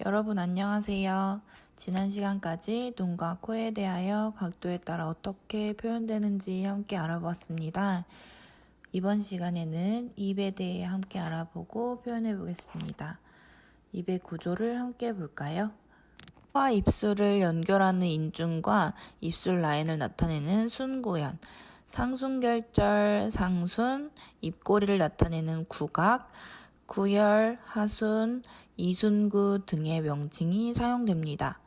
여러분 안녕하세요. 지난 시간까지 눈과 코에 대하여 각도에 따라 어떻게 표현되는지 함께 알아보았습니다. 이번 시간에는 입에 대해 함께 알아보고 표현해 보겠습니다. 입의 구조를 함께 볼까요? 코와 입술을 연결하는 인중과 입술 라인을 나타내는 순구연, 상순결절, 상순, 입꼬리를 나타내는 구각, 구열, 하순, 이순구 등의 명칭이 사용됩니다.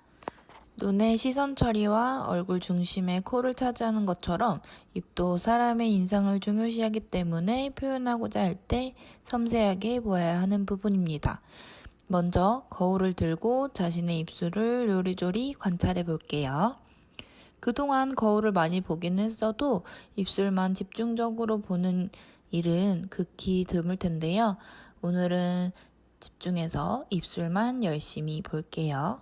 눈의 시선 처리와 얼굴 중심의 코를 차지하는 것처럼 입도 사람의 인상을 중요시하기 때문에 표현하고자 할 때 섬세하게 보아야 하는 부분입니다. 먼저 거울을 들고 자신의 입술을 요리조리 관찰해 볼게요. 그동안 거울을 많이 보긴 했어도 입술만 집중적으로 보는 일은 극히 드물 텐데요. 오늘은 집중해서 입술만 열심히 볼게요.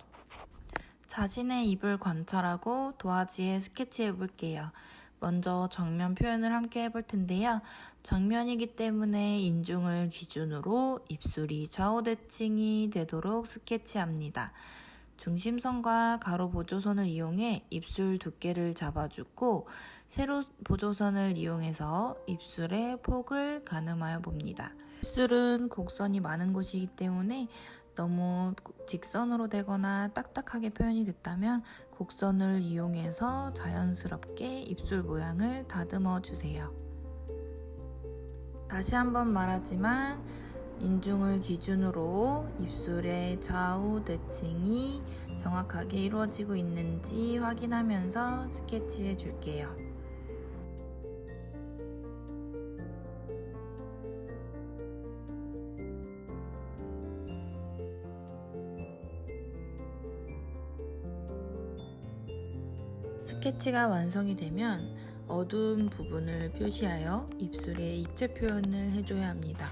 자신의 입을 관찰하고 도화지에 스케치해 볼게요. 먼저 정면 표현을 함께 해볼 텐데요. 정면이기 때문에 인중을 기준으로 입술이 좌우 대칭이 되도록 스케치합니다. 중심선과 가로 보조선을 이용해 입술 두께를 잡아주고 세로 보조선을 이용해서 입술의 폭을 가늠하여 봅니다. 입술은 곡선이 많은 곳이기 때문에 너무 직선으로 되거나 딱딱하게 표현이 됐다면 곡선을 이용해서 자연스럽게 입술 모양을 다듬어 주세요. 다시 한번 말하지만 인중을 기준으로 입술의 좌우 대칭이 정확하게 이루어지고 있는지 확인하면서 스케치해 줄게요. 스케치가 완성이 되면 어두운 부분을 표시하여 입술에 입체 표현을 해줘야 합니다.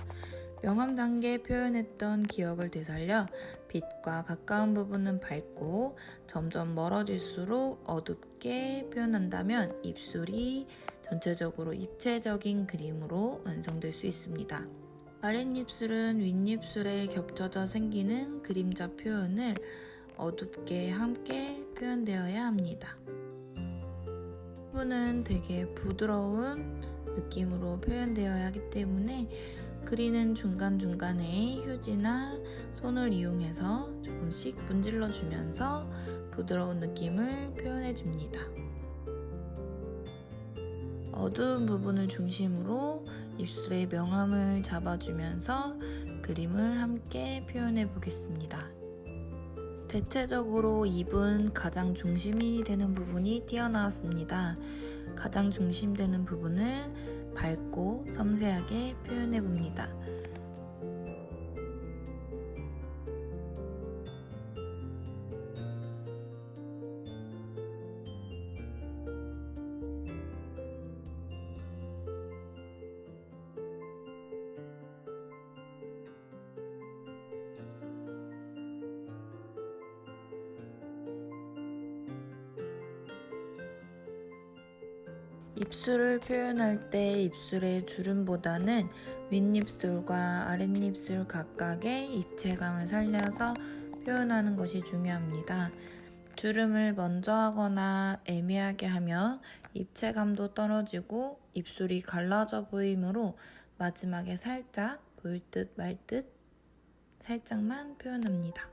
명암 단계 표현했던 기억을 되살려 빛과 가까운 부분은 밝고 점점 멀어질수록 어둡게 표현한다면 입술이 전체적으로 입체적인 그림으로 완성될 수 있습니다. 아랫입술은 윗입술에 겹쳐져 생기는 그림자 표현을 어둡게 함께 표현되어야 합니다. 부분은 되게 부드러운 느낌으로 표현되어야 하기 때문에 그리는 중간중간에 휴지나 손을 이용해서 조금씩 문질러 주면서 부드러운 느낌을 표현해 줍니다. 어두운 부분을 중심으로 입술의 명암을 잡아주면서 그림을 함께 표현해 보겠습니다. 대체적으로 입은 가장 중심이 되는 부분이 튀어나왔습니다. 가장 중심되는 부분을 밝고 섬세하게 표현해 봅니다. 입술을 표현할 때 입술의 주름보다는 윗입술과 아랫입술 각각의 입체감을 살려서 표현하는 것이 중요합니다. 주름을 먼저 하거나 애매하게 하면 입체감도 떨어지고 입술이 갈라져 보이므로 마지막에 살짝 보일 듯 말 듯 살짝만 표현합니다.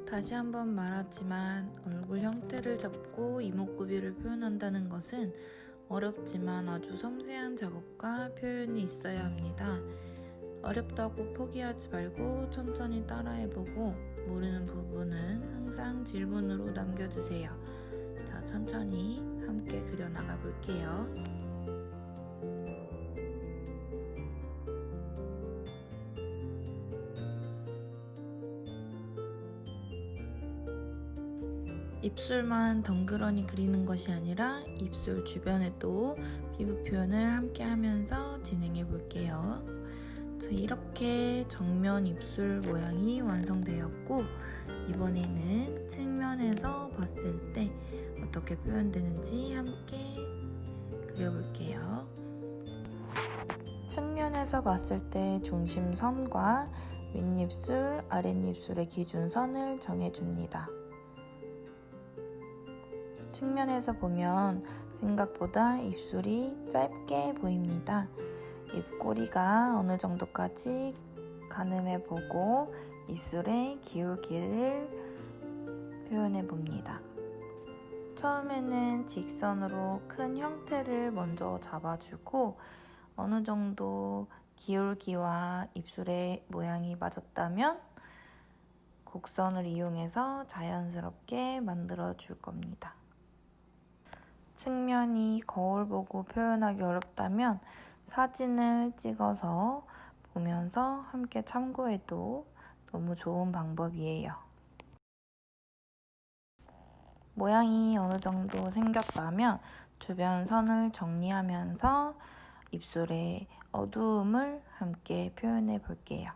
다시 한번 말하지만 얼굴 형태를 잡고 이목구비를 표현한다는 것은 어렵지만 아주 섬세한 작업과 표현이 있어야 합니다. 어렵다고 포기하지 말고 천천히 따라해보고 모르는 부분은 항상 질문으로 남겨주세요. 자, 천천히 함께 그려나가 볼게요. 입술만 덩그러니 그리는 것이 아니라 입술 주변에도 피부 표현을 함께 하면서 진행해 볼게요. 자, 이렇게 정면 입술 모양이 완성되었고 이번에는 측면에서 봤을 때 어떻게 표현되는지 함께 그려볼게요. 측면에서 봤을 때 중심선과 윗입술, 아랫입술의 기준선을 정해줍니다. 측면에서 보면 생각보다 입술이 짧게 보입니다. 입꼬리가 어느 정도까지 가늠해 보고 입술의 기울기를 표현해 봅니다. 처음에는 직선으로 큰 형태를 먼저 잡아주고 어느 정도 기울기와 입술의 모양이 맞았다면 곡선을 이용해서 자연스럽게 만들어 줄 겁니다. 측면이 거울 보고 표현하기 어렵다면 사진을 찍어서 보면서 함께 참고해도 너무 좋은 방법이에요. 모양이 어느 정도 생겼다면 주변 선을 정리하면서 입술의 어두움을 함께 표현해 볼게요.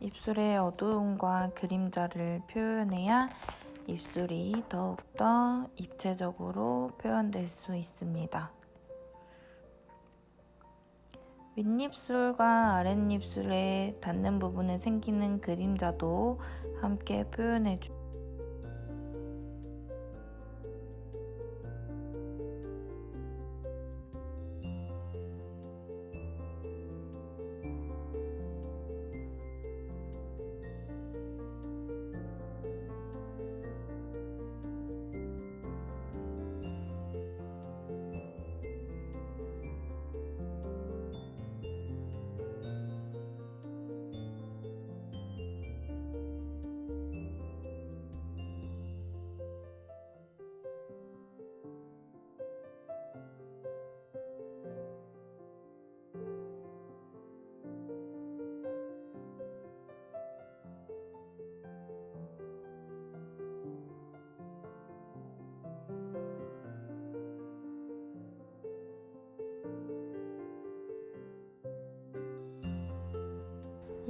입술의 어두움과 그림자를 표현해야 입술이 더욱더 입체적으로 표현될 수 있습니다. 윗입술과 아랫입술에 닿는 부분에 생기는 그림자도 함께 표현해주고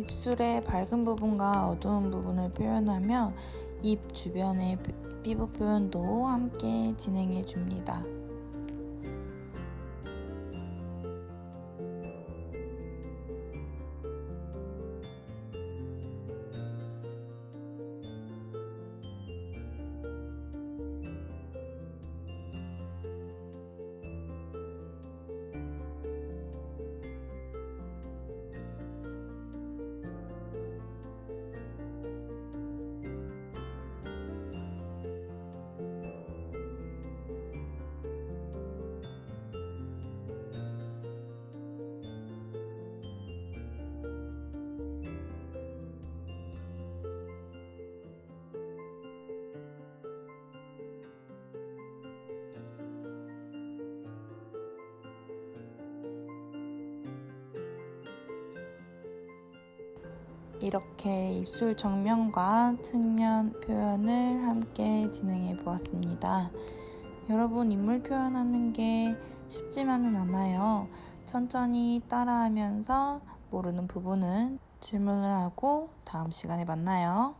입술의 밝은 부분과 어두운 부분을 표현하며 입 주변의 피부 표현도 함께 진행해 줍니다. 이렇게 입술 정면과 측면 표현을 함께 진행해 보았습니다. 여러분, 인물 표현하는 게 쉽지만은 않아요. 천천히 따라하면서 모르는 부분은 질문을 하고 다음 시간에 만나요.